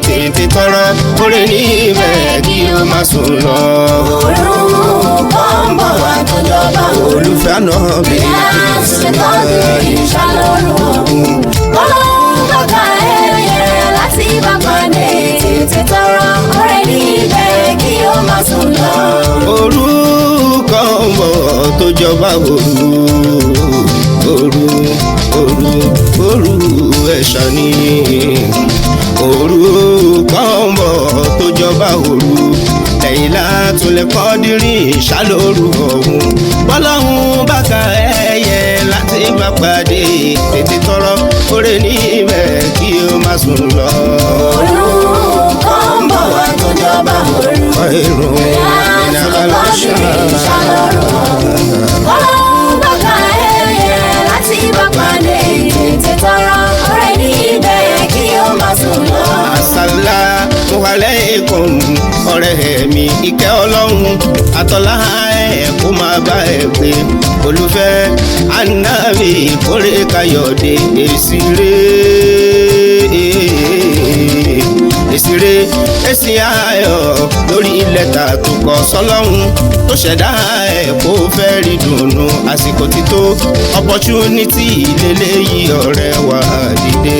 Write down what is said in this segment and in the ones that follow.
tètè tọrọ oore níbẹ̀ kí o má sùn lọ. Òru kan ń bọ̀ wá tó jọba olùfẹ́ àná bí Àsìkò ìṣàlóru Ọlọ́run bàbá ẹ̀yẹ láti bá pàdé tètè tọrọ oore níbẹ̀ kí o má sùn lọ. òru kan ń bọ̀ tó jọba òru ẹ̀ṣà ni òru kan ń bọ̀ tó jọba òru lẹ́yìn látúnlẹ̀ kọ́dírì ìṣàlóru ọ̀hún bọ́lọ́hún bàkà ẹ̀yẹ láti bá pàdé tètè tọrọ oore níbẹ̀ kí o má sùn lọ. Òru kan ń bọ̀ wá tó jọba òru Àsìkò ìṣàlóru Ọlọ́run bàbá ẹ̀yẹ láti bá pàdé tètè tọrọ oore níbẹ̀ kí o má sùn lọ. Assalamu alaikum ọ̀rẹ́ mi ìkẹ́ ọlọ́run àtọ́lá ẹ̀ kó máa bá ẹ gbé olùfẹ́ anábì kórè káyọ̀dé èsì ayọ̀ lórí lẹ́tà tó kọ sọ́lọ́run tó ṣẹ̀dá ẹ̀ kó fẹ́ rí dùnú àsìkò ti tó opportunity lélẹ́yìí ọ̀rẹ́ wa dìde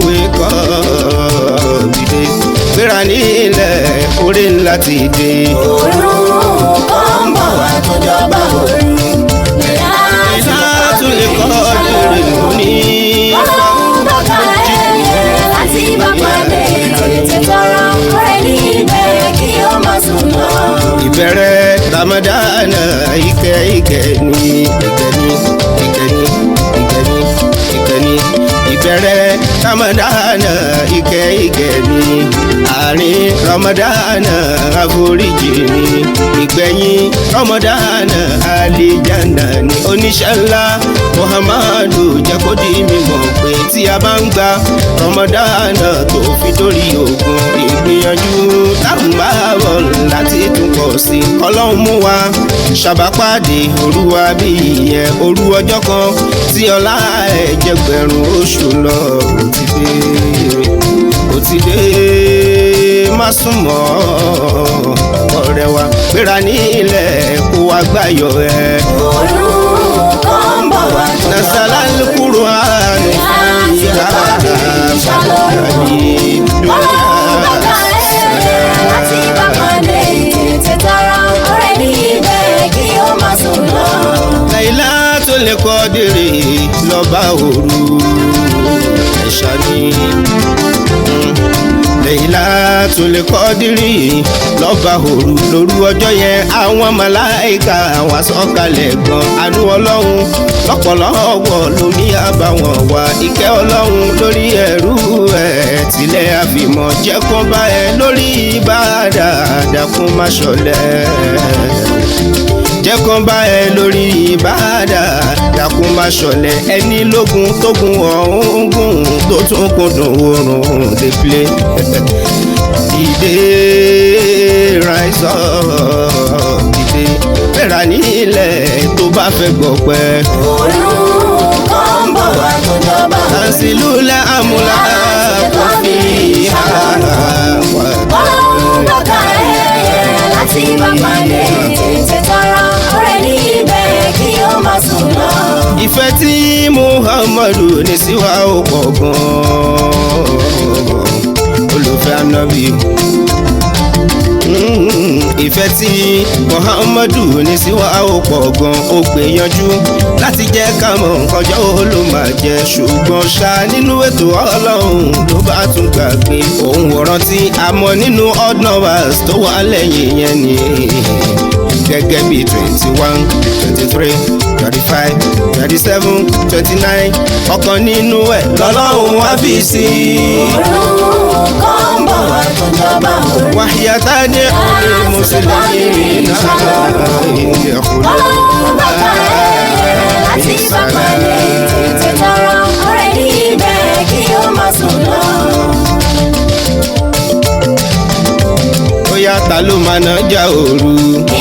wake up dìde gbéra nílẹ̀ oore ńlá ti dé. Òru kan ń bọ̀ wá tó jọba òru ìlà tún lè kọ́ lórí òní. Ọlọ́run bàbá ẹ̀yẹ láti bá pàdé tètè tọrọ oore níbẹ̀ kí o má sùn lọ. ìbẹ̀rẹ̀ Ramadan ìkẹ́ ni ìbẹ̀rẹ̀ Ramadan ìkẹ́ ni àárín Ramadan àforíjì ni ìgbẹ̀yìn Ramadan àlìjánnà ni oníṣẹ́ ńlá Muhammadu jẹ́ kó di mímọ̀ pé tí a bá ń gba Ramadan tó fi dórí ogun ìgbìyànjú táwọn bá bọ̀ láti tún pọ̀ sí Ọlọ́run mú wa ṣàbápàdé òru wa bí ìyẹn òru ọjọ́ kan tí ọlá ẹ̀ jẹgbẹ̀rún oṣù lọ ó ti dé má súnmọ́ ọ̀rẹ́ wa gbéra nílẹ̀ kó wá gbáyọ̀ ẹ̀. Òru kan ń bọ̀ wá tó nasala lukuru ani Ọlọ́run bàbá ẹ̀yẹ láti bá pàdé tètè tọrọ oore níbẹ̀ kí o má sùn lọ. Láìlá tó lè kọ́ dèrè lọ́ba òru ẹ̀ṣà ni. Láìlá tó lè kọ́ dèrè lọ́ba òru lóru ọjọ́ yẹn àwọn màláìka wá sọ̀kalẹ̀ gan àánú Ọlọ́run lọ́pọ̀lọpọ̀ lórí àbàwọ̀n wa ìkẹ́ Ọlọ́run lórí ẹrú ẹ̀ tilẹ̀ àfìmọ̀ jẹ́ kó bá ẹ lórí ìbádà dákun má ṣọ̀lẹ jẹ́ kó bá ẹ lórí ìbádà dákun má ṣọ̀lẹ ẹni lógun tógun ọ̀hún gùn tó tún kúndùn oorun dey play dìde rise up dìde bẹ̀rẹ̀ nílẹ̀ tó bá fẹ́ gbọ̀pẹ́. Òru kan ń bọ̀ wá tó jọba òru tansilula amúlá kò fi hàrà wá. Ọlọ́run bàbá ẹ̀yẹ láti bá pàdé tètè tọrọ oore níbẹ̀ kí o má sùn lọ. ìfẹ́ tí Muhammadu ní sí wa ó pọ̀ gan-an olùfẹ́ ànábì. ìfẹ́ tí Muhammadu ní sí wa ó pọ̀ gan ó gbìyànjú láti jẹ́ ká mọ̀ nǹkan jọ́ ó ló máa jẹ ṣùgbọ́n ṣá nínú ètò Ọlọ́run ló bá tún gbàgbé òun ò rántí àmọ́ nínú odd numbers tó wà lẹ́yìn yẹn ni gẹ́gẹ́ bí 21, 23, 35, 37, 29 ọ̀kan nínú ẹ̀ lọ́lọ́run wá fi sí i. Òru kan ń bọ̀ wá tó jọba òru wàhíyàtá ní ọ̀rẹ́ mùsùlùmí náà Ọlọ́run bàbá ẹ̀yẹ láti bá pàdé tètè tọrọ oore níbẹ̀ kí o má sùn lọ. bóyá ta ló máa nájà òru.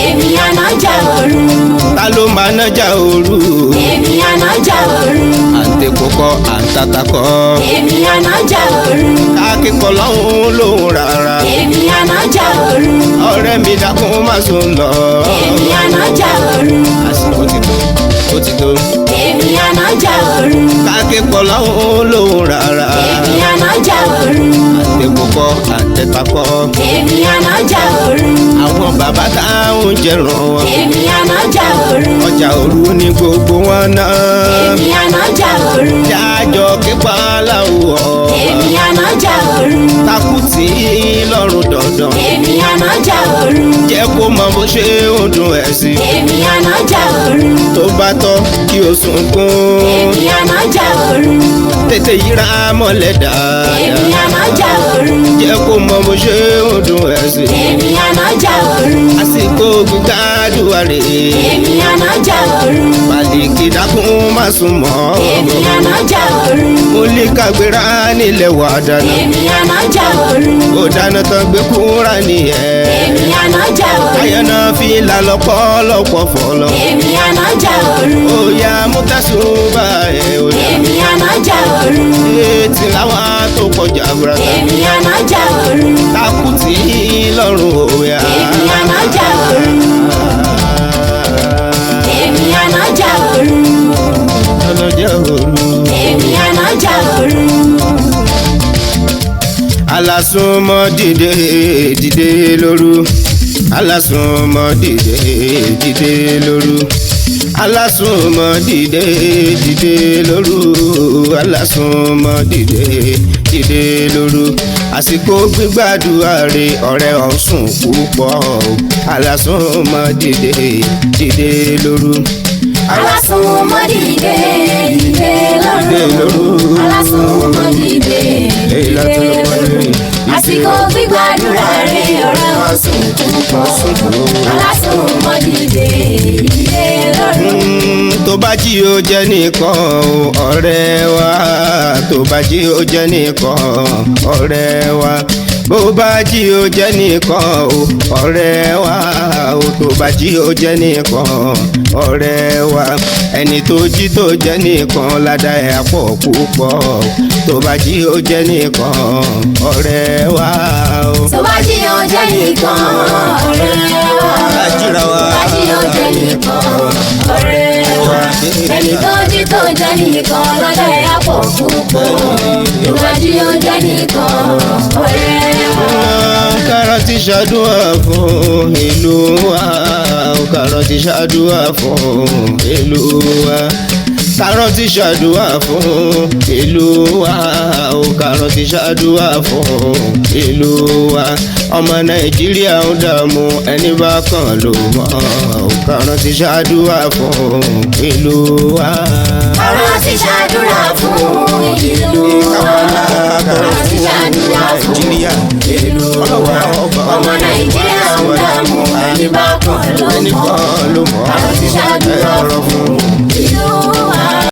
Èmi ànájà òru. Ta ló máa nájà òru. Èmi ànájà òru. àǹtẹ̀ àtẹ̀kọ́kọ́ àtàtàkọ́. èmi anájà òru. kákíkọ́ lọ́hùn lóhùn rárá. èmi anájà òru. ọ̀rẹ́ mi dákun má sùn lọ. èmi anájà òru. àsìkò ti tó ó ti tó. èmi anájà òru. kákíkọ́ lọ́hùn lóhùn rárá. èmi anájà òru. àtẹ̀kọ́kọ́ àtẹ̀tàkọ́. èmi anájà òru. àwọn bàbá táwọn jẹran wọn. èmi anájà òru. ọjà òru ní gbogbo wọn náà. èmi anájà òru. jájọ kípa láwùjọ. èmi anájà òru. takùtì lọ́rùn dandan. èmi anájà òru. jẹ́ kó mọ bó ṣe ń dùn ẹ̀ sí. èmi anájà òru. tó bá tọ́ kí o sunkún. èmi anájà òru. tètè yíra mọ́lẹ̀ dáadáa. èmi anájà òru. jẹ́ kó mọ bó ṣe ń dùn ẹ̀ sí. èmi anájà òru. àsìkò gbígbàdúrà rè é. èmi anájà òru. pàlìkì dákun má sùn mọ́. èmi anájà òru. mo lè kàgbéra nílẹ̀ wà dáná. èmi anájà òru. ó dáná tán gbé kúrà nìyẹn. èmi anájà òru. ayọ̀nà fi là lọ́pọ̀lọpọ̀ fọlọ́. èmi anájà òru. ó yá mú tẹ̀sùn bá ẹ̀ ó yá. èmi anájà òru. etí làwọn tó kọjá burata. èmi anájà òru. takùtì lọ́rùn ó yá. èmi anájà òru. èmi anájà òru. ọlọ́jà òru. èmi anájà òru. alásùnmọ́ dìde dìde lóru. alásùnmọ́ dìde dìde lóru. alásùnmọ́ dìde dìde lóru. alásùnmọ́ dìde dìde lóru. àsìkò gbígbàdúrà rè ọ̀rẹ́ ọ̀sùn púpọ̀. alásùnmọ́ dìde dìde lóru. alásùnmọ́ dìde dìde lóru. alásùnmọ́ dìde dìde lóru. àsìkò gbígbàdúrà rè ọ̀rẹ́ ọ̀sùn púpọ̀. alásùnmọ́ dìde dìde lóru. tó bá jí ó jẹ́ nìkan ọ̀rẹ́ wa. tó bá jí ó jẹ́ nìkan ọ̀rẹ́ wa. bó bá jí ó jẹ́ nìkan ọ̀rẹ́ wa. tó bá jí ó jẹ́ nìkan ọ̀rẹ́ wa. ẹni tó jí tó jẹ́ nìkan ládà ẹ̀ pọ̀ púpọ̀. tó bá jí ó jẹ́ nìkan ọ̀rẹ́ wa. tó bá jí ó jẹ́ nìkan ọ̀rẹ́ wa. kájíra wa. tó bá jí ó jẹ́ nìkan ọ̀rẹ́ wa. ẹni tó jí tó jẹ́ nìkan ládà ẹ̀ pọ̀ púpọ̀. tó bá jí ó jẹ́ nìkan ọ̀rẹ́ wa. kárọ̀ ti ṣàdúrà fún ìlú wa. kárọ̀ ti ṣàdúrà fún ìlú wa. kárọ̀ ti ṣàdúrà fún ìlú wa. kárọ̀ ti ṣàdúrà fún ìlú wa. ọmọ nàìjíríà ń dààmú ẹni bá kàn ló mọ̀. kárọ̀ ti ṣàdúrà fún ìlú wa. kárọ̀ ti ṣàdúrà fún ìlú